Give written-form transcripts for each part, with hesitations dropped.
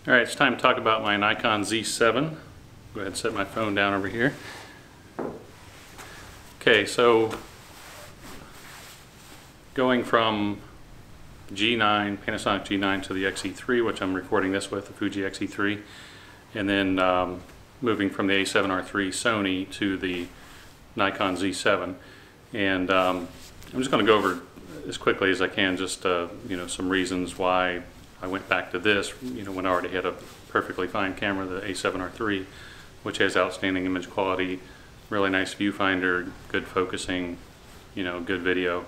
Alright, it's time to talk about my Nikon Z7. Go ahead and set my phone down over here. Okay, so going from G9, Panasonic G9 to the XE3, which I'm recording this with, the Fuji XE3, and then moving from the A7R3 Sony to the Nikon Z7. And I'm just going to go over as quickly as I can just some reasons why I went back to this, when I already had a perfectly fine camera, the A7R3, which has outstanding image quality, really nice viewfinder, good focusing, good video.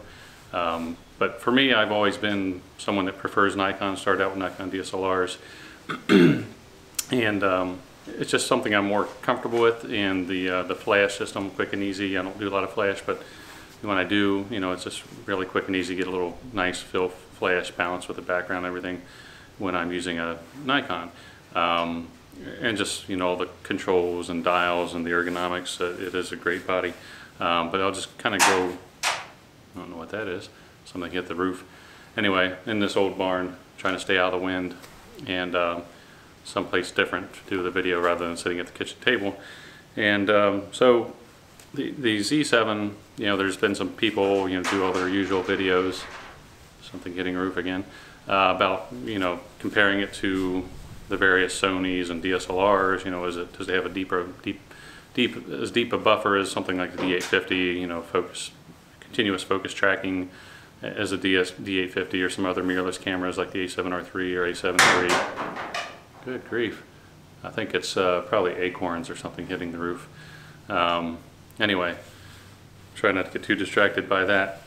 But for me, I've always been someone that prefers Nikon, started out with Nikon DSLRs, and it's just something I'm more comfortable with, and the flash system, quick and easy. I don't do a lot of flash, but when I do, it's just really quick and easy, get a little nice fill flash balance with the background and everything when I'm using a Nikon. And just, the controls and dials and the ergonomics, it is a great body. But I'll just kind of go, I don't know what that is, something hit the roof. Anyway, in this old barn, trying to stay out of the wind and someplace different to do the video rather than sitting at the kitchen table. And so the Z7, there's been some people, do all their usual videos, something hitting a roof again, about, comparing it to the various Sonys and DSLRs. Does it have a as deep a buffer as something like the D850, continuous focus tracking as a D850 or some other mirrorless cameras like the A7R3 or A7 III. Good grief. I think it's probably acorns or something hitting the roof. Anyway, try not to get too distracted by that.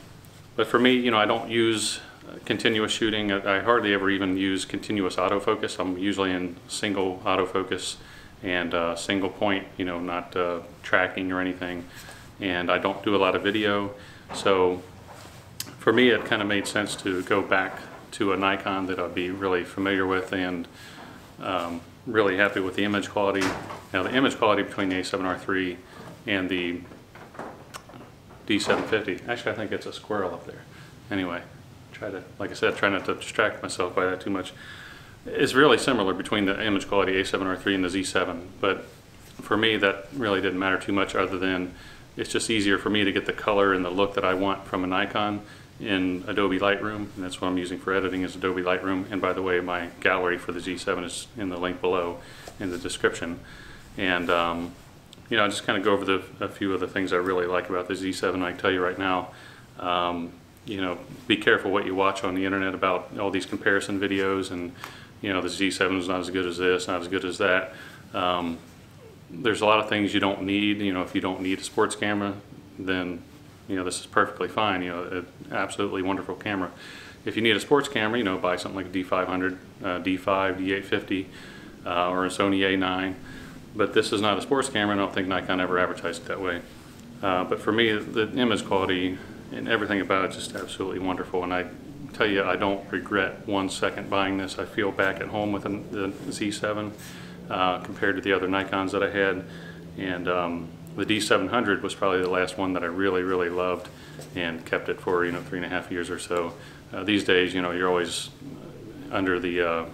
But for me, I don't use continuous shooting. I hardly ever even use continuous autofocus. I'm usually in single autofocus and single point, not tracking or anything. And I don't do a lot of video. So for me, it kind of made sense to go back to a Nikon that I'd be really familiar with and really happy with the image quality. Now the image quality between the A7R3 and the D750, actually I think it's a squirrel up there. Anyway, like I said, try not to distract myself by that too much. It's really similar between the image quality A7R3 and the Z7, but for me that really didn't matter too much, other than it's just easier for me to get the color and the look that I want from a Nikon in Adobe Lightroom, and that's what I'm using for editing, is Adobe Lightroom. And by the way, my gallery for the Z7 is in the link below in the description. And just kind of go over a few of the things I really like about the Z7. I can tell you right now, be careful what you watch on the internet about all these comparison videos, and the Z7 is not as good as this, not as good as that. There's a lot of things you don't need. If you don't need a sports camera, then this is perfectly fine. An absolutely wonderful camera. If you need a sports camera, buy something like a D500, D5, D850, or a Sony A9. But this is not a sports camera, and I don't think Nikon ever advertised it that way. But for me, the image quality and everything about it is just absolutely wonderful. And I tell you, I don't regret 1 second buying this. I feel back at home with the Z7 compared to the other Nikons that I had. And the D700 was probably the last one that I really, really loved, and kept it for 3.5 years or so. These days, you're always under the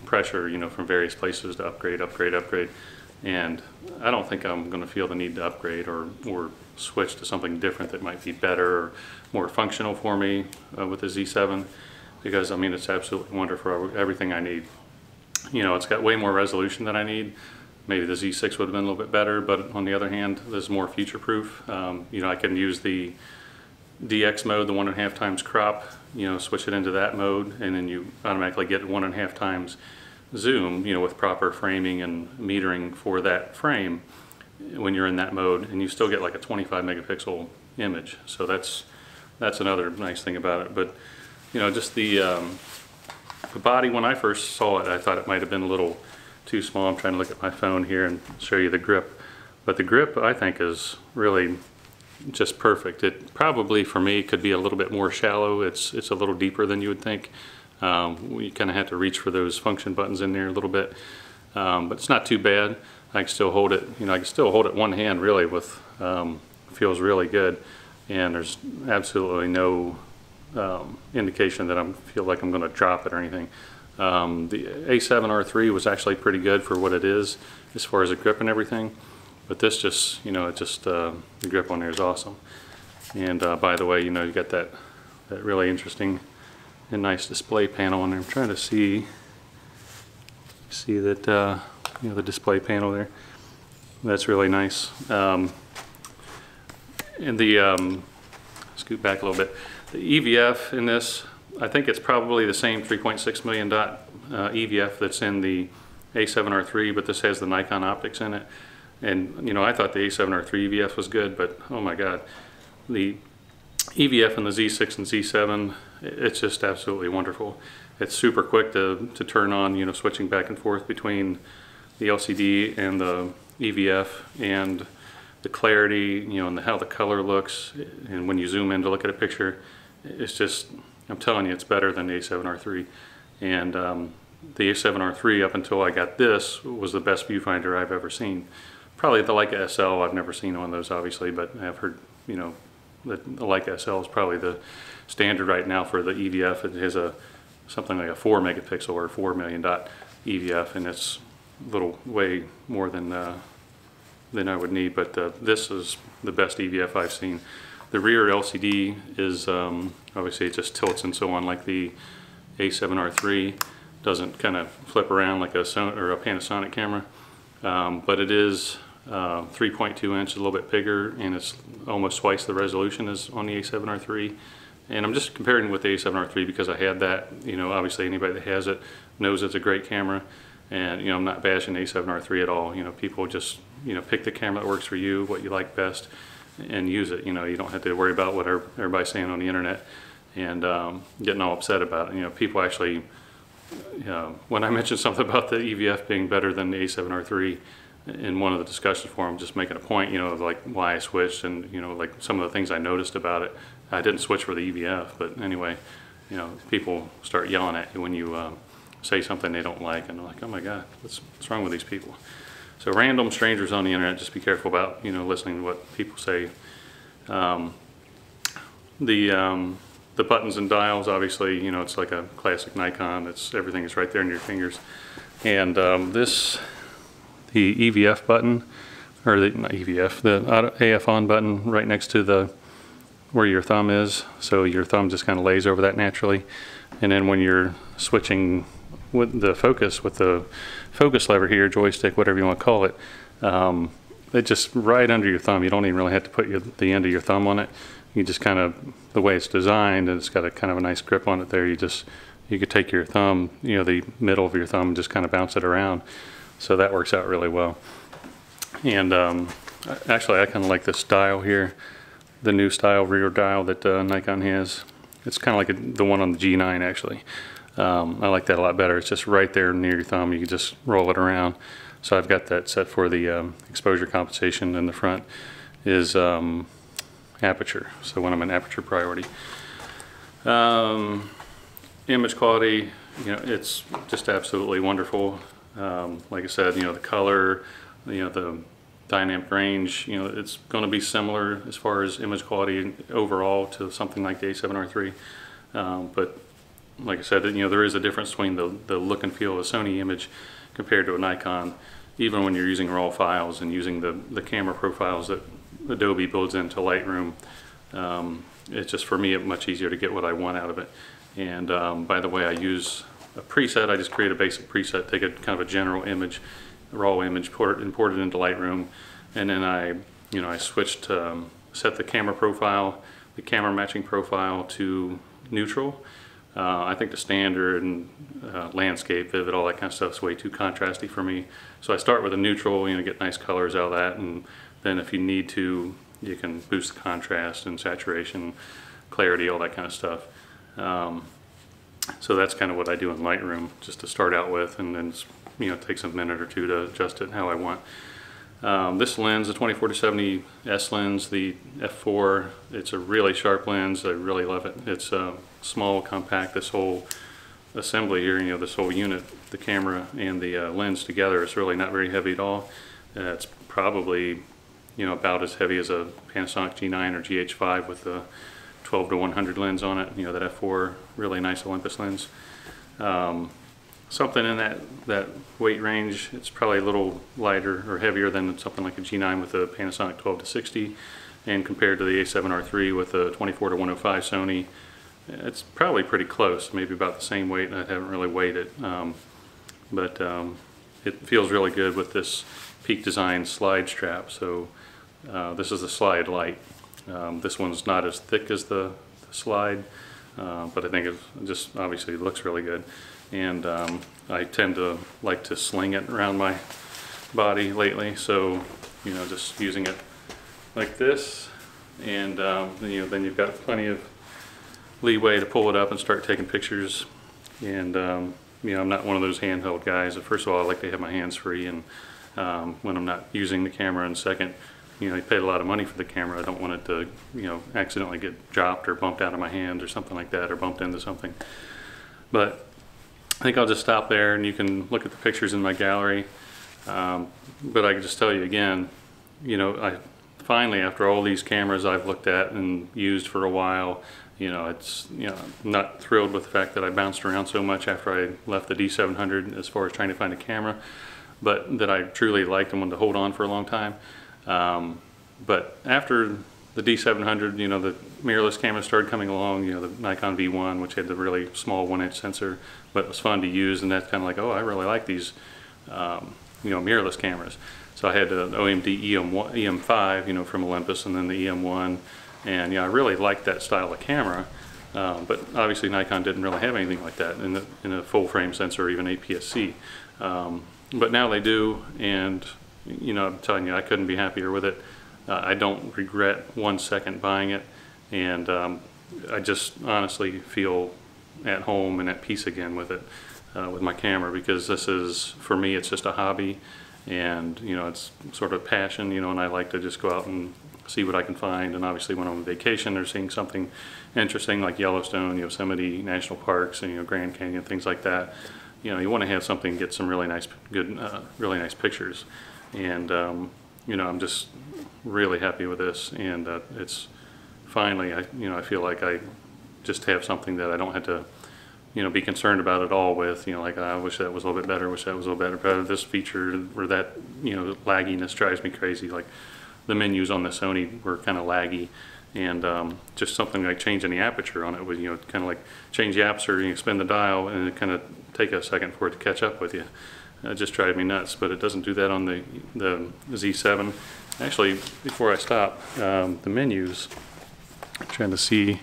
pressure, from various places to upgrade, and I don't think I'm going to feel the need to upgrade or switch to something different that might be better or more functional for me with the Z7, because it's absolutely wonderful, everything I need. It's got way more resolution than I need. Maybe the Z6 would have been a little bit better, but on the other hand, this is more future-proof. I can use the DX mode, the 1.5 times crop, switch it into that mode, and then you automatically get 1.5 times zoom, with proper framing and metering for that frame when you're in that mode, and you still get like a 25 megapixel image. So that's another nice thing about it. But just the body, when I first saw it, I thought it might have been a little too small. I'm trying to look at my phone here and show you the grip, but the grip I think is really just perfect. It probably for me could be a little bit more shallow. It's a little deeper than you would think. You kind of have to reach for those function buttons in there a little bit, but it's not too bad. I can still hold it. I can still hold it one hand really with. Feels really good, and there's absolutely no indication that I feel like I'm going to drop it or anything. The A7R3 was actually pretty good for what it is as far as the grip and everything, but this just, you know, the grip on there is awesome. And by the way, you know, you got that really interesting and nice display panel on there. I'm trying to see that, you know, the display panel there. That's really nice. And the scoot back a little bit. The EVF in this, I think it's probably the same 3.6 million dot EVF that's in the A7R3, but this has the Nikon optics in it. And you know, I thought the A7R3 EVF was good, but oh my God, the EVF in the Z6 and Z7, it's just absolutely wonderful. It's super quick to turn on, you know, switching back and forth between the LCD and the EVF, and the clarity, you know, and how the color looks, and when you zoom in to look at a picture, it's just, I'm telling you, it's better than the A7R3. And the A7R3, up until I got this, was the best viewfinder I've ever seen. Probably the Leica SL, I've never seen one of those obviously, but I've heard, you know, that the Leica SL is probably the standard right now for the EVF. It has something like a 4 megapixel or 4 million dot EVF, and it's a little way more than I would need, but this is the best EVF I've seen. The rear LCD is obviously it just tilts and so on like the A7R3. Doesn't kind of flip around like a Panasonic camera, but it is 3.2 inch, a little bit bigger, and it's almost twice the resolution as on the A7R3. And I'm just comparing with the A7R3 because I had that. You know, obviously anybody that has it knows it's a great camera, and you know, I'm not bashing A7R3 at all. You know, people just, you know, pick the camera that works for you, what you like best, and use it. You know, you don't have to worry about what everybody's saying on the internet and getting all upset about it. You know, people actually, when I mentioned something about the EVF being better than the A7R3 in one of the discussions forums, just making a point, you know, of like why I switched, and you know, like some of the things I noticed about it. I didn't switch for the EVF, but anyway, you know, people start yelling at you when you say something they don't like, and they're like, oh my God, what's wrong with these people? So random strangers on the internet, just be careful about, you know, listening to what people say. The buttons and dials, obviously, you know, it's like a classic Nikon. Everything is right there in your fingers. And the EVF button, or not EVF, the AF on button right next to where your thumb is. So your thumb just kind of lays over that naturally. And then when you're switching with the focus lever here, joystick, whatever you want to call it, it's just right under your thumb. You don't even really have to put the end of your thumb on it. You just kind of, the way it's designed, and it's got a kind of a nice grip on it there, you could take your thumb, you know, the middle of your thumb, and just kind of bounce it around. So that works out really well. And actually I kind of like this dial here, the new style rear dial that Nikon has. It's kind of like the one on the G9 actually. I like that a lot better. It's just right there near your thumb. You can just roll it around. So I've got that set for the exposure compensation, and the front is aperture. So when I'm in aperture priority. Image quality, you know, it's just absolutely wonderful. Like I said, you know, the color, you know, the dynamic range, you know, it's going to be similar as far as image quality overall to something like the A7R3. But like I said, you know, there is a difference between the look and feel of a Sony image compared to a Nikon, even when you're using raw files and using the camera profiles that Adobe builds into Lightroom. It's just, for me, much easier to get what I want out of it. And by the way, I use a preset. I just create a basic preset, take a kind of a general image, raw image, import it into Lightroom, and then I switched to set the camera profile, the camera matching profile to neutral. I think the standard and landscape, vivid, all that kind of stuff is way too contrasty for me. So I start with a neutral, you know, get nice colors out of that, and then if you need to, you can boost the contrast and saturation, clarity, all that kind of stuff. So that's kind of what I do in Lightroom, just to start out with, and then, you know, it takes a minute or two to adjust it how I want. This lens, the 24-70 S lens, the f4, it's a really sharp lens. I really love it. It's small, compact. This whole assembly here, you know, this whole unit, the camera and the lens together, is really not very heavy at all. It's probably, you know, about as heavy as a Panasonic G9 or GH5 with the 12-100 lens on it. You know, that f4, really nice Olympus lens. something in that weight range. It's probably a little lighter or heavier than something like a G9 with a Panasonic 12-60, and compared to the A7R3 with a 24-105 Sony, it's probably pretty close, maybe about the same weight. I haven't really weighed it, but it feels really good with this Peak Design slide strap. So this is the Slide Lite. This one's not as thick as the Slide, but I think it just obviously looks really good. And I tend to like to sling it around my body lately, so you know, just using it like this, and you know, then you've got plenty of leeway to pull it up and start taking pictures. And you know, I'm not one of those handheld guys. First of all, I like to have my hands free, and when I'm not using the camera, and second, you know, you paid a lot of money for the camera. I don't want it to, you know, accidentally get dropped or bumped out of my hand or something like that, or bumped into something. But I think I'll just stop there, and you can look at the pictures in my gallery. But I can just tell you again, you know, I finally, after all these cameras I've looked at and used for a while, you know, I'm not thrilled with the fact that I bounced around so much after I left the D700 as far as trying to find a camera, but that I truly liked and wanted to hold on for a long time. But after the D700, you know, the mirrorless cameras started coming along, you know, the Nikon V1, which had the really small 1-inch sensor, but it was fun to use, and that's kind of like, oh, I really like these, you know, mirrorless cameras. So I had an OMD EM5, you know, from Olympus, and then the EM1, and yeah, I really liked that style of camera, but obviously Nikon didn't really have anything like that in a full frame sensor or even APS-C. But now they do, and you know, I'm telling you, I couldn't be happier with it. I don't regret 1 second buying it, and I just honestly feel at home and at peace again with it, with my camera, because this is, for me, it's just a hobby, and you know, it's sort of a passion, you know, and I like to just go out and see what I can find. And obviously when I'm on vacation or seeing something interesting like Yellowstone, Yosemite National Parks, and you know, Grand Canyon, things like that, you know, you want to have something, get some really nice, really nice pictures. And you know, I'm just really happy with this, and it's finally, I feel like I just have something that I don't have to, you know, be concerned about at all with, you know, like I wish that was a little bit better, wish that was a little bit better, this feature or that, you know, lagginess drives me crazy. Like the menus on the Sony were kind of laggy, and just something like changing the aperture on it was, you know, kind of like change the aperture, you spin the dial, and it kind of take a second for it to catch up with you. It just drives me nuts, but it doesn't do that on the Z7. Actually, before I stop, the menus, I'm trying to see,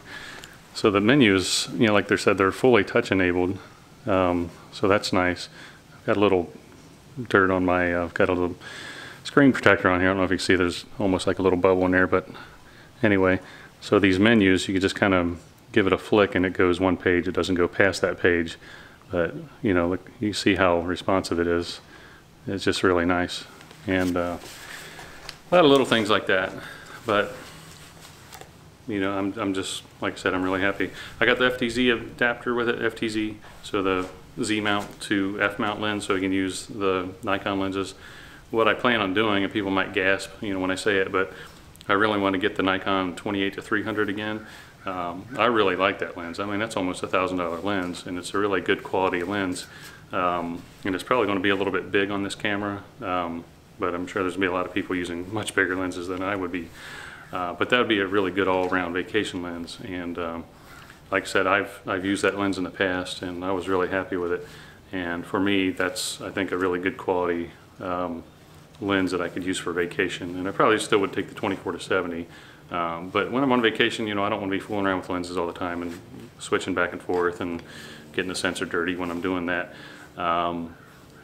so the menus, you know, like they said, they're fully touch enabled, so that's nice. I've got a little dirt on my, I've got a little screen protector on here. I don't know if you can see, there's almost like a little bubble in there, but anyway, so these menus, you can just kind of give it a flick and it goes one page, it doesn't go past that page. But you know, look, you see how responsive it is. It's just really nice, and a lot of little things like that. But you know, I'm just, like I said, I'm really happy. I got the FTZ adapter with it, FTZ, so the Z mount to F mount lens, so you can use the Nikon lenses. What I plan on doing, and people might gasp, you know, when I say it, but I really want to get the Nikon 28-300 again. I really like that lens. I mean, that's almost $1,000 lens, and it's a really good quality lens. And it's probably going to be a little bit big on this camera, but I'm sure there's going to be a lot of people using much bigger lenses than I would be. But that would be a really good all-around vacation lens. And like I said, I've used that lens in the past, and I was really happy with it. And for me, that's, I think, a really good quality lens that I could use for vacation. And I probably still would take the 24-70. But when I'm on vacation, you know, I don't want to be fooling around with lenses all the time and switching back and forth and getting the sensor dirty when I'm doing that,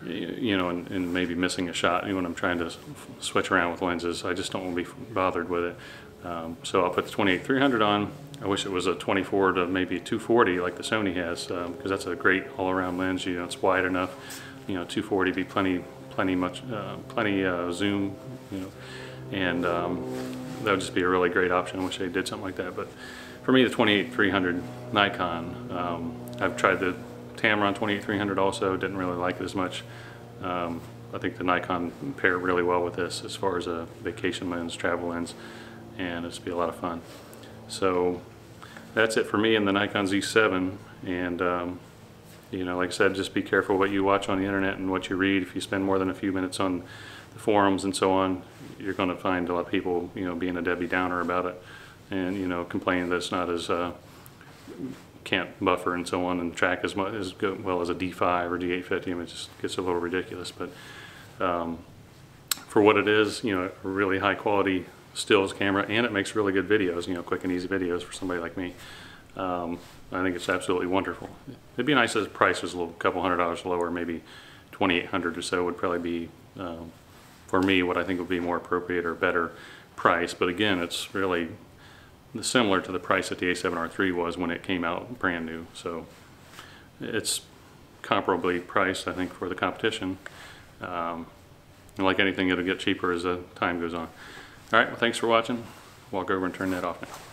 you know, and maybe missing a shot when I'm trying to switch around with lenses. I just don't want to be bothered with it. So I'll put the 28-300 on. I wish it was a 24 to maybe a 240 like the Sony has, because that's a great all-around lens. You know, it's wide enough. You know, 240 be plenty zoom. You know, and that would just be a really great option. I wish they did something like that. But for me, the 28-300 Nikon, I've tried the Tamron 28-300 also, didn't really like it as much. I think the Nikon pair really well with this as far as a vacation lens, travel lens, and it's be a lot of fun. So that's it for me in the Nikon Z7, and You know, like I said, just be careful what you watch on the internet and what you read. If you spend more than a few minutes on the forums and so on, you're going to find a lot of people, you know, being a Debbie Downer about it, and, you know, complaining that it's not as can't buffer and so on and track as much as well as a D5 or D850. I mean, it just gets a little ridiculous. But for what it is, you know, a really high quality stills camera, and it makes really good videos, you know, quick and easy videos for somebody like me. I think it's absolutely wonderful. It'd be nice if the price was a little couple $100 lower, maybe $2,800 or so would probably be, for me, what I think would be more appropriate or better price. But again, it's really similar to the price that the A7R III was when it came out brand new. So it's comparably priced, I think, for the competition. And like anything, it'll get cheaper as the time goes on. All right, well, thanks for watching. Walk over and turn that off now.